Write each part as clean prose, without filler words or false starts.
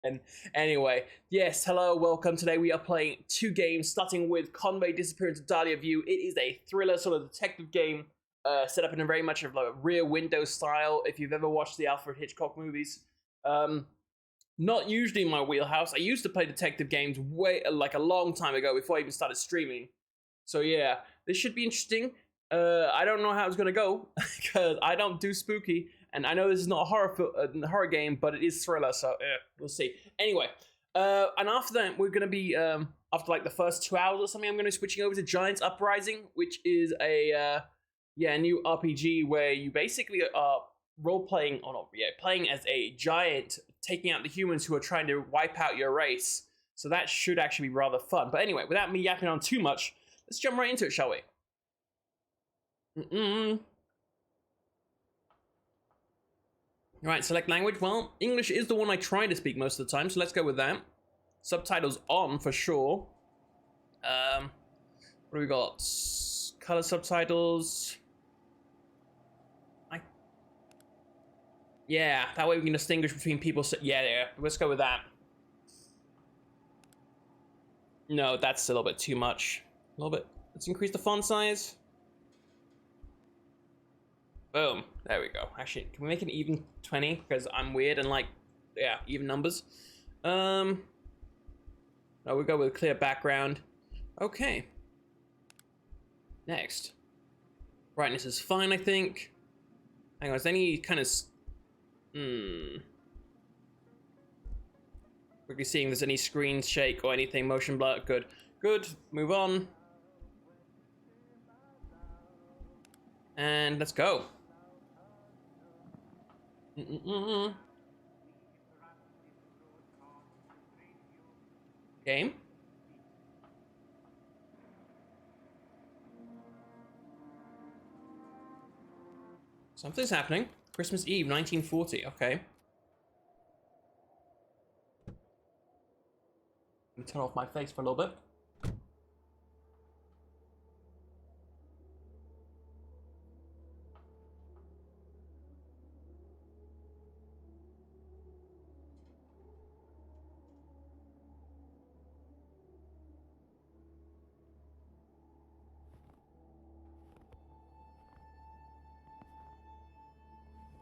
And anyway, yes, hello, welcome. Today we are playing two games, starting with Conway Disappearance, Dahlia View. It is a thriller sort of detective game, set up in a very much of a Rear Window style. If you've ever watched the Alfred Hitchcock movies, not usually my wheelhouse. I used to play detective games way like a long time ago before I even started streaming. So yeah, this should be interesting. I don't know how it's gonna go because I don't do spooky, and I know this is not a horror game, but it is thriller, so we'll see. Anyway, and after that, we're gonna be after like the first 2 hours or something, I'm gonna be switching over to Giants Uprising, which is a new RPG where you basically are role playing, or not, playing as a giant, taking out the humans who are trying to wipe out your race. So that should actually be rather fun. But anyway, without me yapping on too much, let's jump right into it, shall we? Right, select language. Well, English is the one I try to speak most of the time, so let's go with that. Subtitles on for sure. What do we got? Color subtitles. Yeah, that way we can distinguish between people. Yeah, let's go with that. No, that's a little bit too much. A little bit. Let's increase the font size. Boom. There we go. Actually, can we make it even 20? Because I'm weird and like, yeah, even numbers. No, we'll go with clear background. Okay. Next. Brightness is fine, I think. Hang on, is there any kind of... We're seeing if there's any screen shake or anything, motion blur. Good. Good. Move on. And let's go. Game. Something's happening. Christmas Eve, 1940. Okay. Let me turn off my face for a little bit.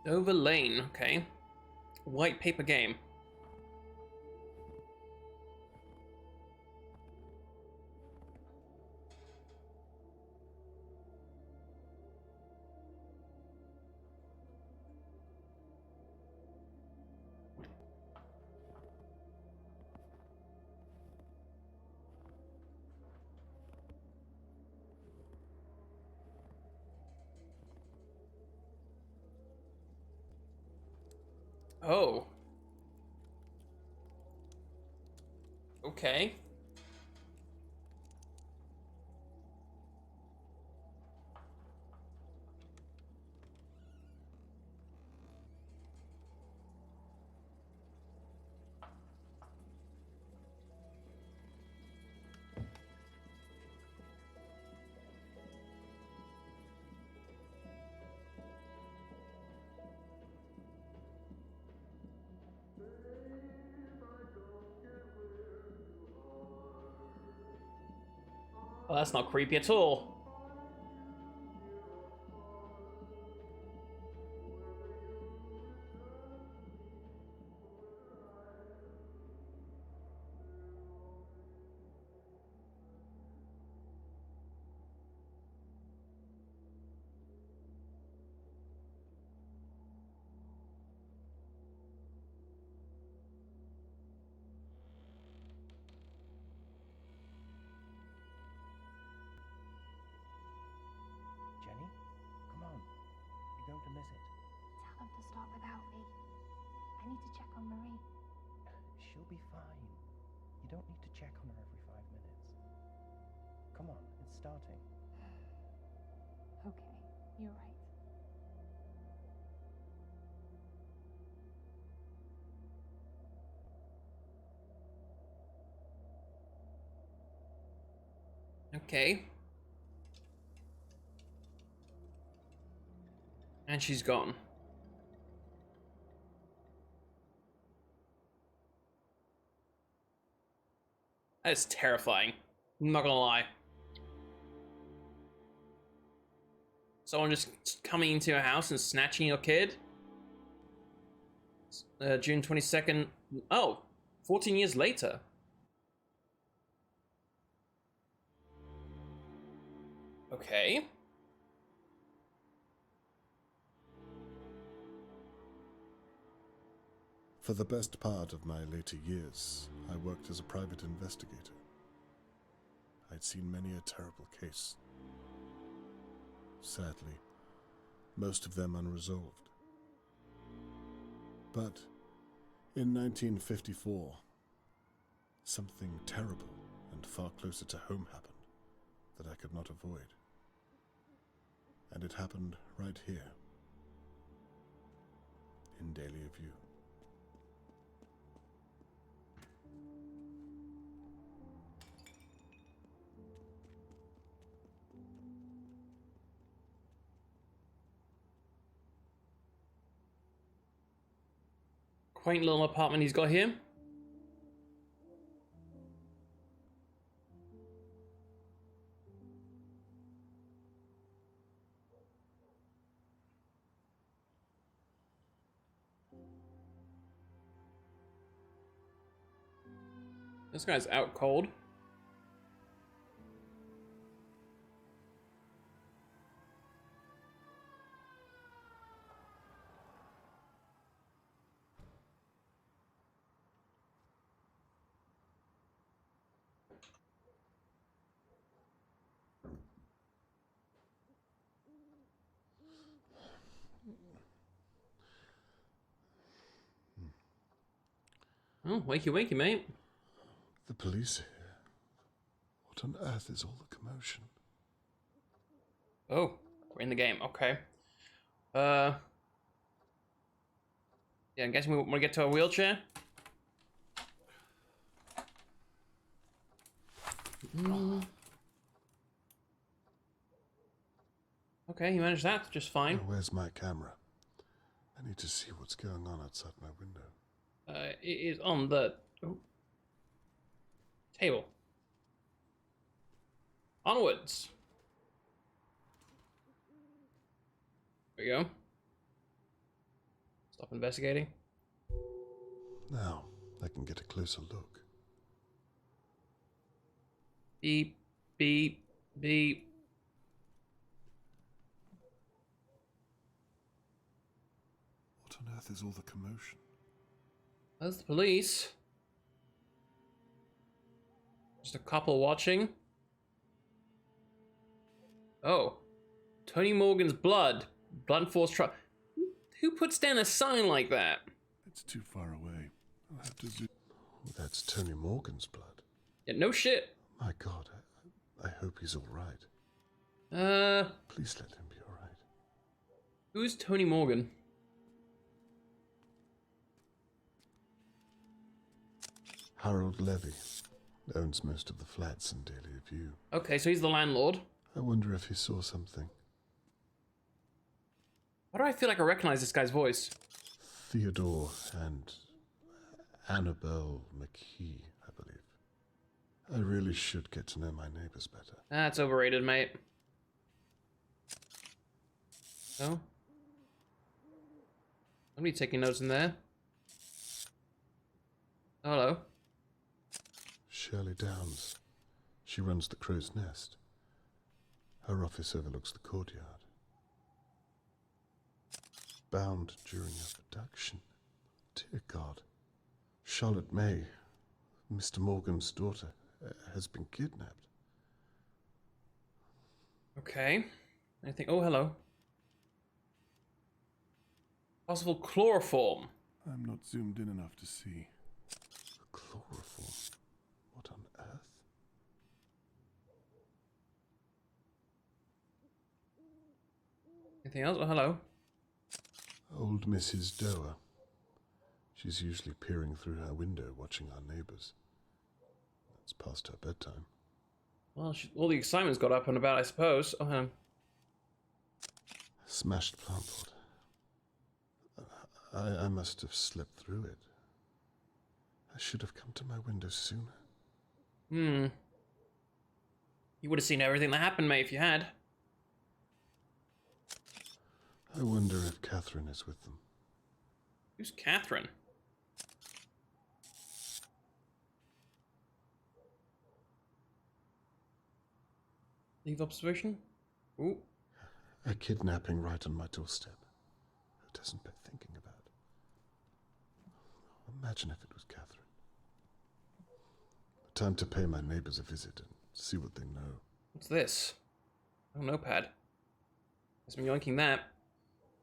Dover Lane, okay. White paper game. Oh. Okay. Well, that's not creepy at all. Jenny, come on. You're going to miss it. Tell them to start without me. I need to check on Marie. She'll be fine. You don't need to check on her every 5 minutes. Come on, it's starting. Okay, you're right. Okay. And she's gone. That's terrifying. I'm not gonna lie. Someone just coming into your house and snatching your kid? June 22nd. Oh, 14 years later. Okay. For the best part of my later years, I worked as a private investigator. I'd seen many a terrible case. Sadly, most of them unresolved. But in 1954, something terrible and far closer to home happened that I could not avoid. And it happened right here, in Dahlia View. Quaint little apartment he's got here. This guy's out cold. Oh, wakey wakey, mate. The police are here. What on earth is all the commotion? Oh, we're in the game. Okay. Yeah, I'm guessing we want to get to a wheelchair. Okay, he managed that just fine. Oh, where's my camera? I need to see what's going on outside my window. It is on the table. Onwards. There we go. Stop investigating. Now, I can get a closer look. Beep, beep, beep. What on earth is all the commotion? That's the police. Just a couple watching. Oh. Tony Morgan's blood. Blunt force trial. Who puts down a sign like that? It's too far away. I'll have to zoom. Oh, that's Tony Morgan's blood. Yeah, no shit. My God, I hope he's all right. Please let him be all right. Who's Tony Morgan? Harold Levy owns most of the flats in Dahlia View. Okay, so he's the landlord. I wonder if he saw something. Why do I feel like I recognize this guy's voice? Theodore and Annabelle McKee, I believe. I really should get to know my neighbors better. That's overrated, mate. Oh? Somebody taking notes in there. Oh, hello. Shirley Downs. She runs the Crow's Nest. Her office overlooks the courtyard. Bound during a abduction. Dear God. Charlotte May, Mr. Morgan's daughter, has been kidnapped. Okay. Anything? Oh, hello. Possible chloroform. I'm not zoomed in enough to see. Chloroform? What on earth? Anything else? Oh, hello. Old Mrs. Doer. She's usually peering through her window watching our neighbors. It's past her bedtime. Well, all the excitement's got up and about, I suppose. Oh, Smashed plant pot. I must have slipped through it. I should have come to my window sooner. You would have seen everything that happened, mate, if you had. I wonder if Catherine is with them. Who's Catherine? Leave observation? Ooh. A kidnapping right on my doorstep. Who doesn't bear thinking about? Imagine if it was Catherine. Time to pay my neighbors a visit and see what they know. What's this? Oh, notepad. Guess I'm yoinking that.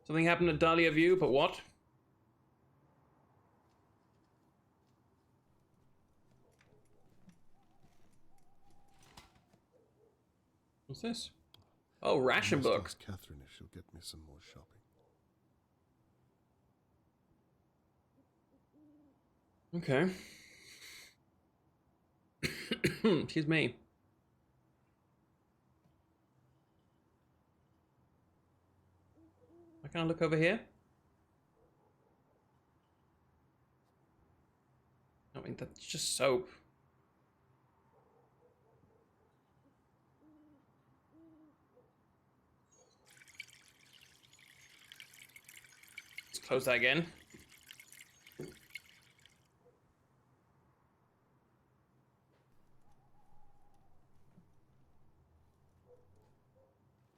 Something happened at Dahlia View, but what? What's this? Oh, ration I must book. ask Catherine if she'll get me some more shopping. Okay. Excuse me. I can't look over here. I mean, that's just soap. Let's close that again.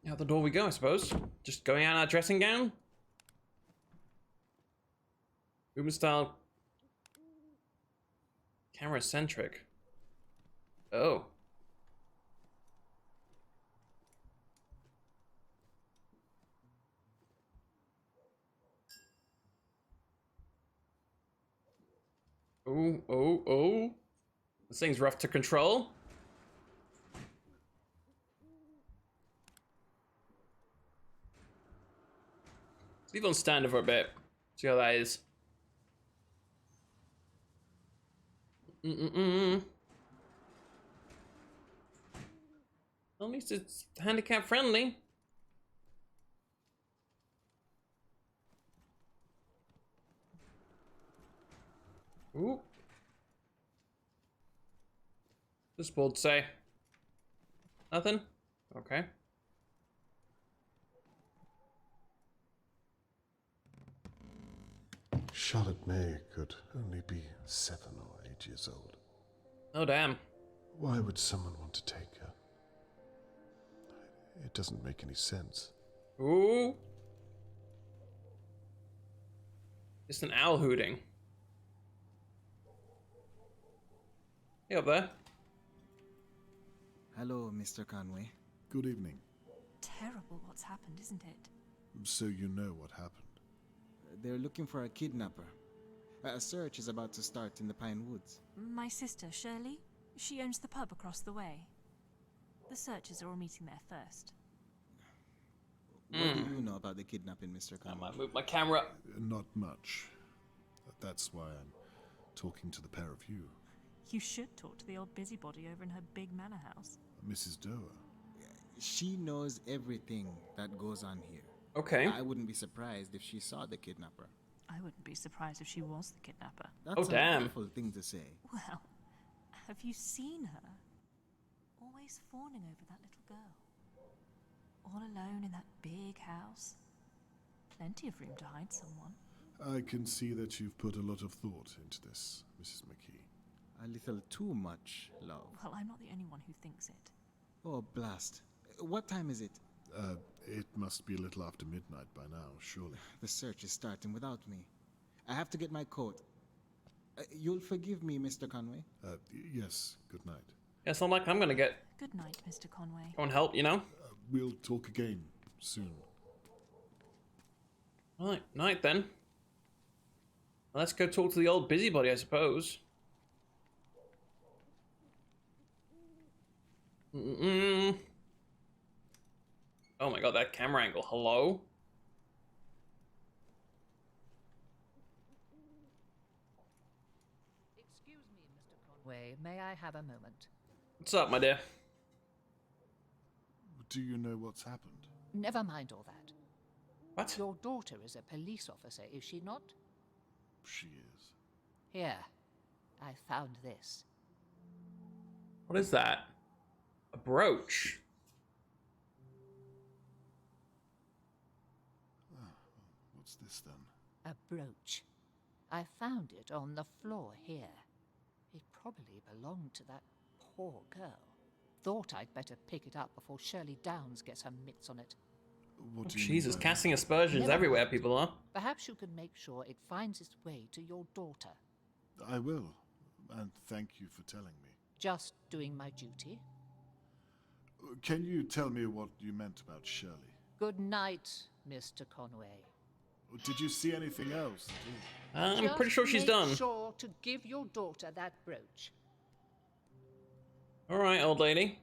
Out the door we go, I suppose. Just going out in our dressing gown? Room style. Camera centric. Oh. Oh, oh, oh. This thing's rough to control. Let's leave it on standard for a bit. See how that is. At least it's handicap friendly. Ooh. This board say? Nothing? Okay. Charlotte May could only be 7 or 8 years old. Oh, damn. Why would someone want to take her? It doesn't make any sense. Ooh. It's an owl hooting. Hey up there. Hello, Mr. Conway. Good evening. Terrible what's happened, isn't it? So you know what happened? They're looking for a kidnapper. A search is about to start in the Pine Woods. My sister, Shirley, she owns the pub across the way. The searchers are all meeting there first. What do you know about the kidnapping, Mr. I Conway? might move my camera. Not much. That's why I'm talking to the pair of you. You should talk to the old busybody over in her big manor house. Mrs. Doer. She knows everything that goes on here. Okay. I wouldn't be surprised if she saw the kidnapper. I wouldn't be surprised if she was the kidnapper. That's damn. an awful thing to say. Well, have you seen her? Always fawning over that little girl. All alone in that big house. Plenty of room to hide someone. I can see that you've put a lot of thought into this, Mrs. McKee. A little too much, love. Well, I'm not the only one who thinks it. Oh, blast. What time is it? It must be a little after midnight by now, surely. The search is starting without me. I have to get my coat. You'll forgive me, Mr. Conway? Yes, good night. Yeah, it's not like I'm gonna get Good night, Mr. Conway. go and help, you know? We'll talk again soon. Alright, night then. Well, let's go talk to the old busybody, I suppose. Oh my god, that camera angle. Hello? Excuse me, Mr. Conway. May I have a moment? What's up, my dear? Do you know what's happened? Never mind all that. What? Your daughter is a police officer, is she not? She is. Here, I found this. What is that? A brooch. What's this then? A brooch. I found it on the floor here. It probably belonged to that poor girl. Thought I'd better pick it up before Shirley Downs gets her mitts on it. What Oh, do you mean Jesus, by casting that? aspersions Never everywhere mind. people are. Perhaps you can make sure it finds its way to your daughter. I will, and thank you for telling me. Just doing my duty. Can you tell me what you meant about Shirley? Good night, Mr. Conway. Did you see anything else? I'm pretty sure she's done. Just make sure to give your daughter that brooch. All right, old lady.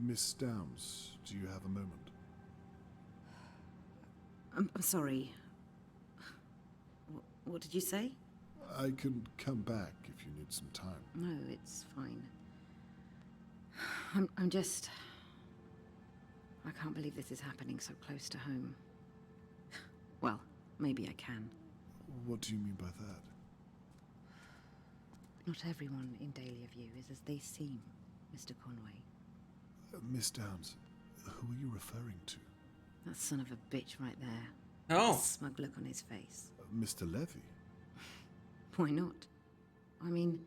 Miss Downs, do you have a moment? I'm sorry. What did you say? I can come back if you need some time. No, it's fine. I'm just... I can't believe this is happening so close to home. Well, maybe I can. What do you mean by that? Not everyone in Dahlia View is as they seem, Mr. Conway. Miss Downs, who are you referring to? That son of a bitch right there. Oh. The smug look on his face. Mr. Levy? Why not? I mean,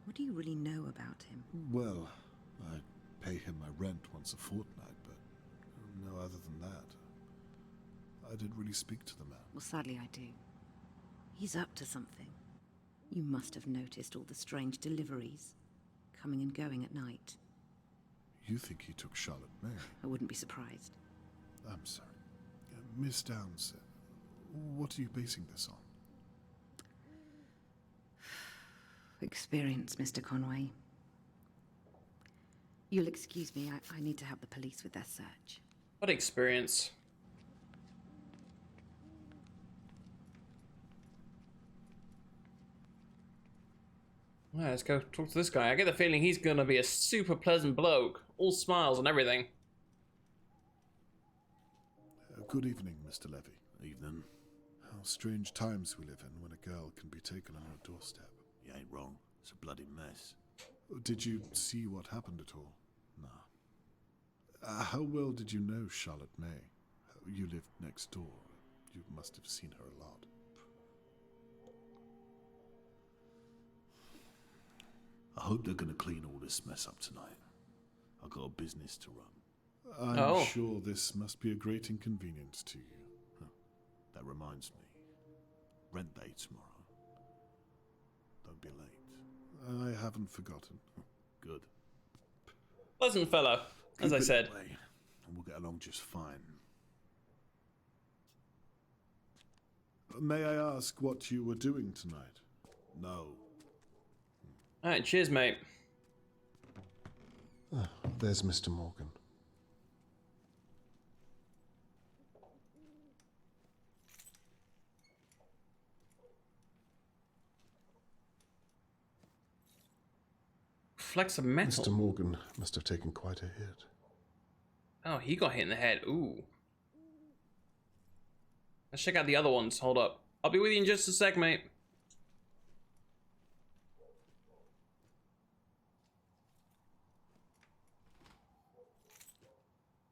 what do you really know about him? Well, I pay him my rent once a fortnight, but no other than that. I didn't really speak to the man. Well, sadly I do. He's up to something. You must have noticed all the strange deliveries, coming and going at night. You think he took Charlotte May? I wouldn't be surprised. I'm sorry. Miss Downs, what are you basing this on? Experience, Mr. Conway. You'll excuse me, I need to help the police with their search. What experience? Alright, let's go talk to this guy. I get the feeling he's gonna be a super pleasant bloke. All smiles and everything. Good evening, Mr. Levy. Evening. How strange times we live in when a girl can be taken on your doorstep. You ain't wrong. It's a bloody mess. Did you see what happened at all? Nah. How well did you know Charlotte May? You lived next door. You must have seen her a lot. I hope they're gonna clean all this mess up tonight. I've got a business to run. I'm sure this must be a great inconvenience to you. Huh. That reminds me. Rent day tomorrow. Don't be late. I haven't forgotten. Good. Pleasant fellow, as I Keep it said. that way, and we'll get along just fine. May I ask what you were doing tonight? No. Alright, cheers, mate. There's Mr. Morgan. Flecks of metal. Mr. Morgan must have taken quite a hit. Oh, he got hit in the head. Ooh. Let's check out the other ones. Hold up. I'll be with you in just a sec, mate.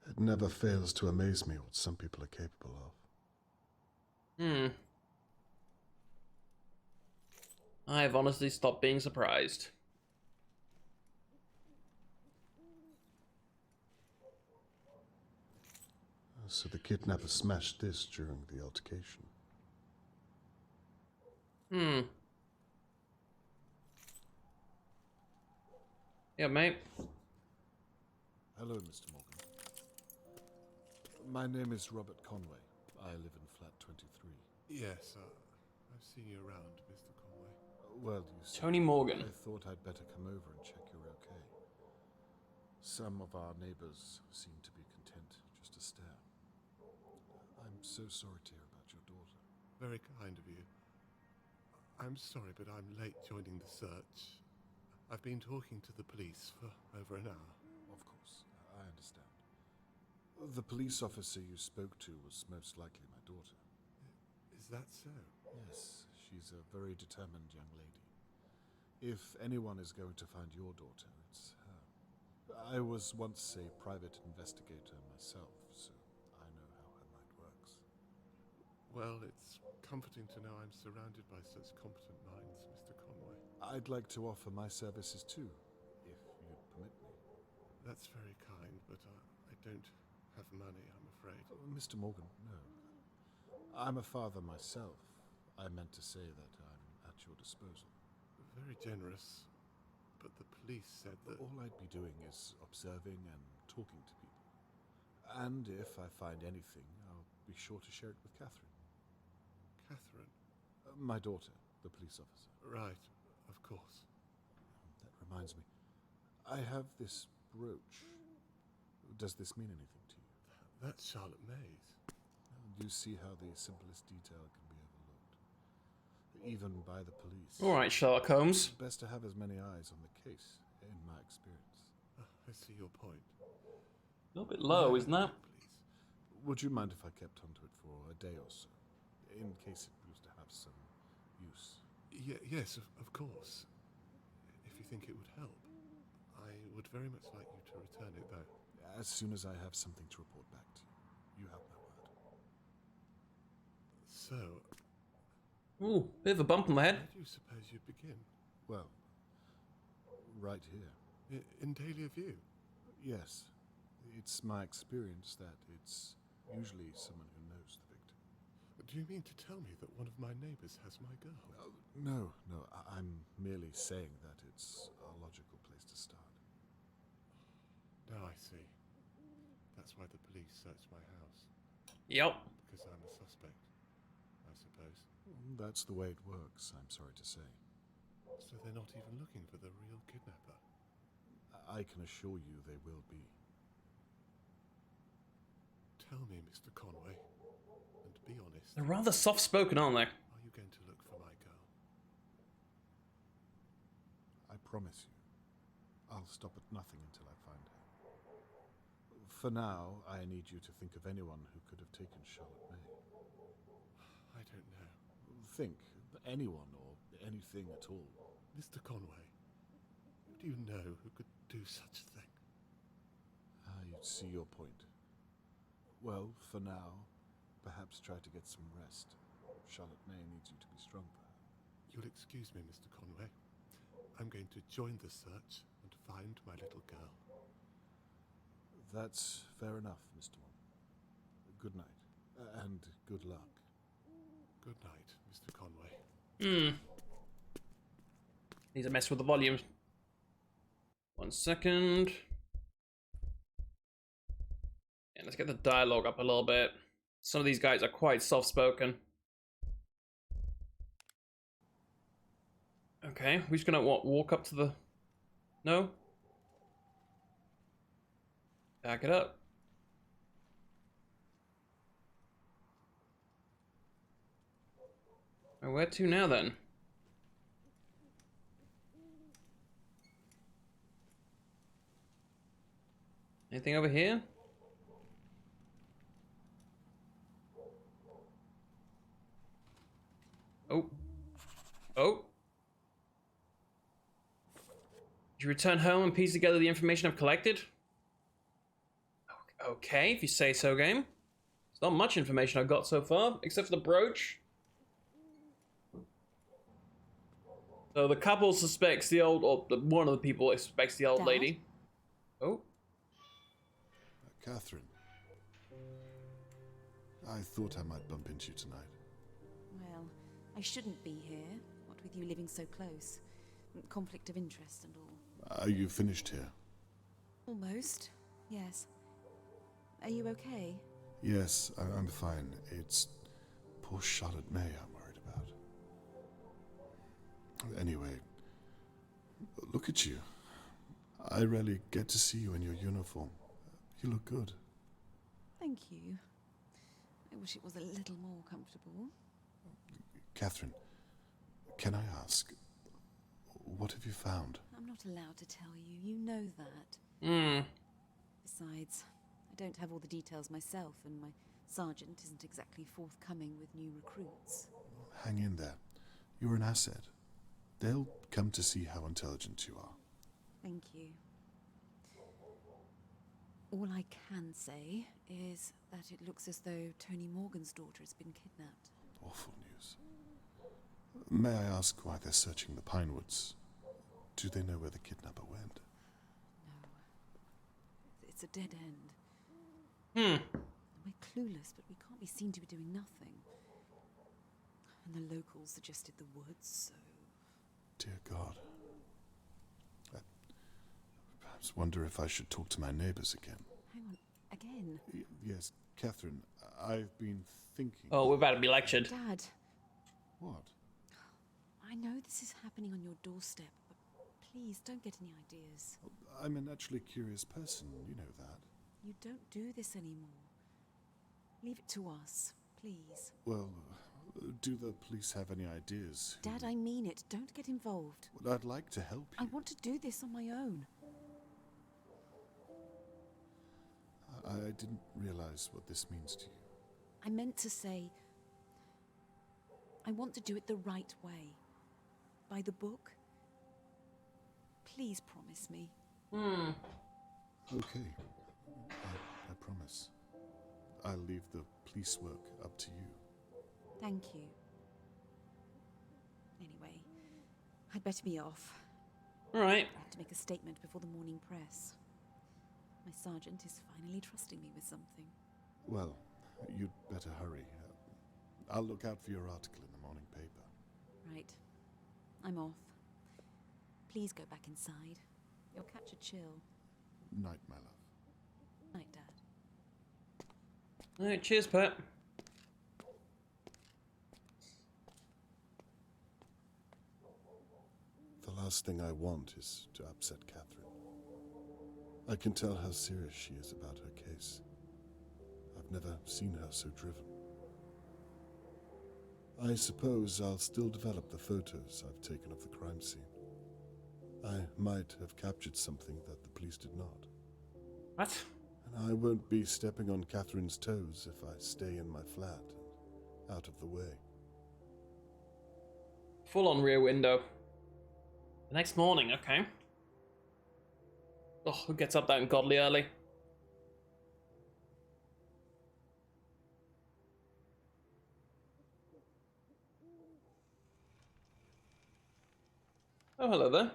It never fails to amaze me what some people are capable of. I've honestly stopped being surprised. So the kidnapper smashed this during the altercation. Yeah, mate. Hello, Mr. Morgan. My name is Robert Conway. I live in flat 23. Yes, I've seen you around, Mr. Conway. Well, you see, Tony Morgan. I thought I'd better come over and check you're okay. Some of our neighbors seem to be content just to stare. I'm so sorry to hear about your daughter. Very kind of you. I'm sorry, but I'm late joining the search. I've been talking to the police for over an hour. Of course, I understand. The police officer you spoke to was most likely my daughter. Is that so? Yes, she's a very determined young lady. If anyone is going to find your daughter, it's her. I was once a private investigator myself, so I know how her mind works. Well, it's comforting to know I'm surrounded by such competent minds, Mr. Conway. I'd like to offer my services too, if you'd permit me. That's very kind, but I don't have money, I'm afraid. Mr. Morgan, no. I'm a father myself. I meant to say that I'm at your disposal. Very generous, but the police said that... All I'd be doing is observing and talking to people. And if I find anything, I'll be sure to share it with Catherine. Catherine? My daughter, the police officer. Right, of course. That reminds me. I have this brooch. Does this mean anything to you? That's Charlotte May's. You see how the simplest detail can be overlooked, even by the police. All right, Sherlock Holmes. It's best to have as many eyes on the case, in my experience. I see your point. A little bit low, isn't that? Please. Would you mind if I kept onto it for a day or so, in case it proves to have some use? Yes, of course. If you think it would help. I would very much like you to return it, though. As soon as I have something to report back to you. You have my word. So, Ooh, bit of a bump on the head. where do you suppose you'd begin? Well, right here. In Dahlia View? Yes. It's my experience that it's usually someone who knows the victim. Do you mean to tell me that one of my neighbors has my girl? No. I'm merely saying that it's a logical place to start. Now I see. That's why the police searched my house. Yep. Because I'm a suspect, I suppose. That's the way it works, I'm sorry to say. So they're not even looking for the real kidnapper? I can assure you they will be. Tell me, Mr. Conway, and be honest. They're rather soft-spoken, aren't they? Are you going to look for my girl? I promise you, I'll stop at nothing until I find her. For now, I need you to think of anyone who could have taken Charlotte May. I don't know. Think, anyone or anything at all. Mr. Conway, who do you know who could do such a thing? You see your point. Well, for now, perhaps try to get some rest. Charlotte May needs you to be strong for her. You'll excuse me, Mr. Conway. I'm going to join the search and find my little girl. That's fair enough, Mr. Morgan. Good night, and good luck. Good night, Mr. Conway. Need to mess with the volume. 1 second. And let's get the dialogue up a little bit. Some of these guys are quite soft-spoken. Okay, we're just gonna walk up to the... No? Back it up. And where to now then? Anything over here? Oh. Oh. Did you return home and piece together the information I've collected? Okay, if you say so, game. There's not much information I've got so far, except for the brooch. So the couple suspects the old, or one of the people suspects the old Dad? lady. Oh. Catherine. I thought I might bump into you tonight. Well, I shouldn't be here, what with you living so close. Conflict of interest and all. Are you finished here? Almost, yes. Are you okay? Yes, I'm fine. It's poor Charlotte May I'm worried about. Anyway, look at you. I rarely get to see you in your uniform. You look good. Thank you. I wish it was a little more comfortable. Catherine, can I ask, what have you found? I'm not allowed to tell you. You know that. Besides, I don't have all the details myself, and my sergeant isn't exactly forthcoming with new recruits. Hang in there. You're an asset. They'll come to see how intelligent you are. Thank you. All I can say is that it looks as though Tony Morgan's daughter has been kidnapped. Awful news. May I ask why they're searching the Pine Woods? Do they know where the kidnapper went? No. It's a dead end. We're clueless, but we can't be seen to be doing nothing. And the locals suggested the woods, so... Dear God. I perhaps wonder if I should talk to my neighbors again. Hang on, again? Yes, Catherine, I've been thinking... Oh, we're about to be lectured. Dad. What? I know this is happening on your doorstep, but please don't get any ideas. I'm a naturally curious person, you know that. You don't do this anymore. Leave it to us, please. Well, do the police have any ideas? Dad, I mean it. Don't get involved. Well, I'd like to help you. I want to do this on my own. I didn't realize what this means to you. I meant to say... I want to do it the right way. By the book. Please promise me. Okay. I promise. I'll leave the police work up to you. Thank you. Anyway, I'd better be off. Alright. I have to make a statement before the morning press. My sergeant is finally trusting me with something. Well, you'd better hurry. I'll look out for your article in the morning paper. Right. I'm off. Please go back inside. You'll catch a chill. Night, my love. Night, Dad. Alright, cheers, Pat. The last thing I want is to upset Catherine. I can tell how serious she is about her case. I've never seen her so driven. I suppose I'll still develop the photos I've taken of the crime scene. I might have captured something that the police did not. What? And I won't be stepping on Catherine's toes if I stay in my flat and out of the way. Full on rear window. The next morning, okay. Oh, who gets up that ungodly early? Oh, hello there.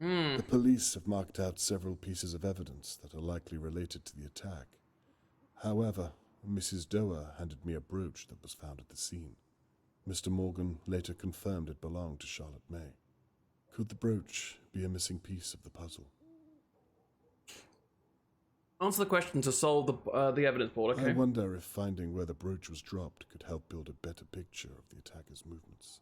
The police have marked out several pieces of evidence that are likely related to the attack. However, Mrs. Doer handed me a brooch that was found at the scene. Mr. Morgan later confirmed it belonged to Charlotte May. Could the brooch be a missing piece of the puzzle? Answer the question to solve the evidence board, okay? I wonder if finding where the brooch was dropped could help build a better picture of the attacker's movements.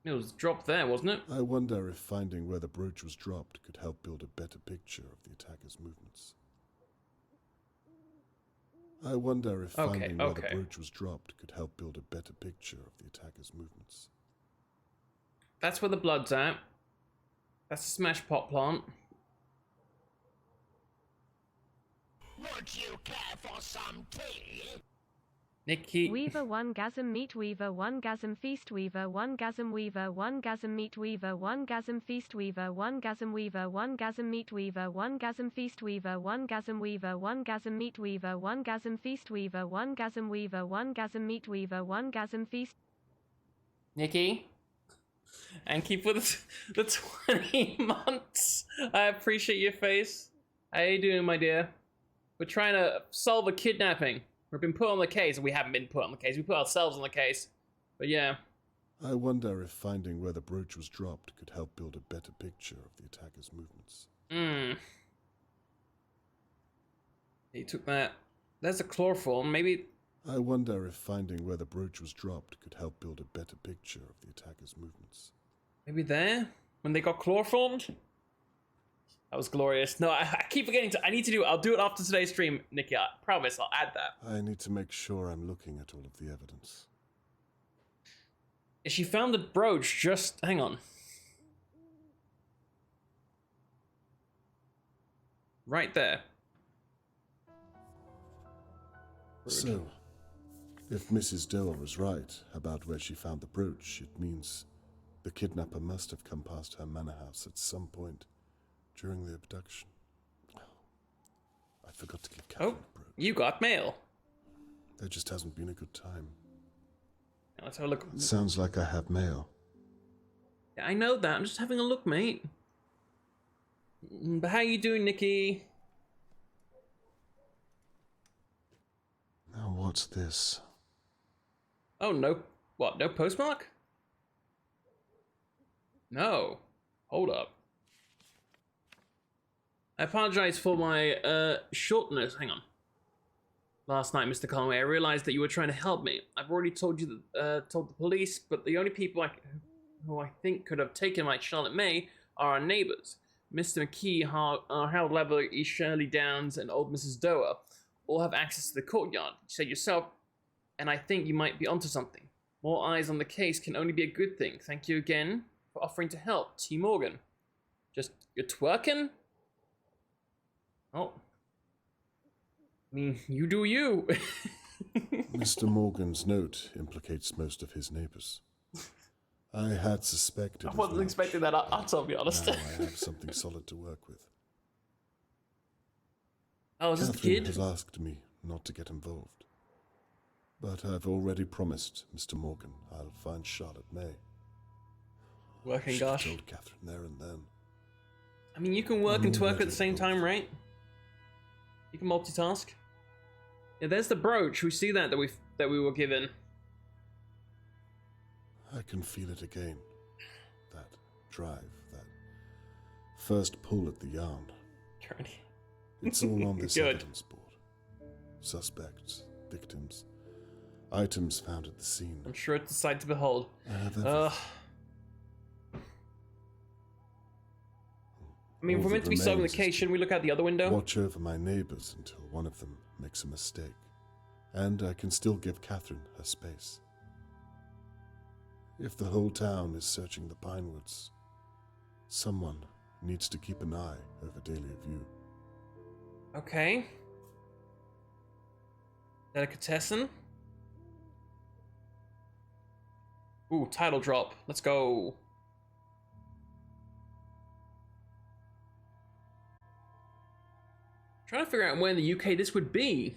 It was dropped there, wasn't it? I wonder if finding where the brooch was dropped could help build a better picture of the attacker's movements. I wonder if finding where the brooch was dropped could help build a better picture of the attacker's movements. That's where the blood's at. That's a smash pot plant. Would you care for some tea? Nikki. Weaver one gasm meat weaver one gasm feast weaver one gasm meat weaver one gasm feast weaver one gasm meat weaver one gasm feast weaver one gasm meat weaver one gasm feast weaver one gasm meat weaver one gasm feast. Nikki. And keep with the 20 months. I appreciate your face. How you doing, my dear? We're trying to solve a kidnapping. We've been put on the case. We haven't been put on the case. We put ourselves on the case. But yeah. I wonder if finding where the brooch was dropped could help build a better picture of the attacker's movements. took that. There's a chloroform. Maybe. I wonder if finding where the brooch was dropped could help build a better picture of the attacker's movements. Maybe there? When they got chloroformed? That was glorious. No, I keep forgetting to. I need to do it. I'll do it after today's stream, Nikki. I promise I'll add that. I need to make sure I'm looking at all of the evidence. She found the brooch just. Hang on. Right there. So, if Mrs. Doe was right about where she found the brooch, it means the kidnapper must have come past her manor house at some point during the abduction. I forgot to give Catherine a brooch. You got mail. There just hasn't been a good time. Let's have a look. It sounds like I have mail. Yeah, I know that. I'm just having a look, mate. But how you doing, Nikki? Now what's this? Oh, no. What, no postmark? No. Hold up. I apologize for my shortness. Hang on. Last night, Mr. Conway, I realized that you were trying to help me. I've already told you told the police, but the only people who I think could have taken my Charlotte May are our neighbors. Mr. McKee, Harold Lever, East Shirley Downs, and old Mrs. Doer all have access to the courtyard. You said yourself, and I think you might be onto something. More eyes on the case can only be a good thing. Thank you again for offering to help, T. Morgan. Just, you're twerking? Oh. I mean, you do you. Mr. Morgan's note implicates most of his neighbors. I had suspected. I wasn't expecting that, I'll be honest. Now I have something solid to work with. Oh, is this the kid? Has asked me not to get involved. But I've already promised Mr. Morgan I'll find Charlotte May. Working, gosh. I told Catherine there and then. I mean, you can work and twerk at the same time, right? You can multitask. Yeah, there's the brooch. We see that we were given. I can feel it again. That drive, that first pull at the yarn. It's all on this evidence board. Suspects, victims, items found at the scene. I'm sure it's a sight to behold. I mean, if we're meant to be solving the case, shouldn't we look out the other window? Watch over my neighbors until one of them makes a mistake. And I can still give Catherine her space. If the whole town is searching the Pinewoods, someone needs to keep an eye over Dahlia View. Okay. Delicatessen. Ooh, title drop. Let's go. Trying to figure out where in the UK this would be.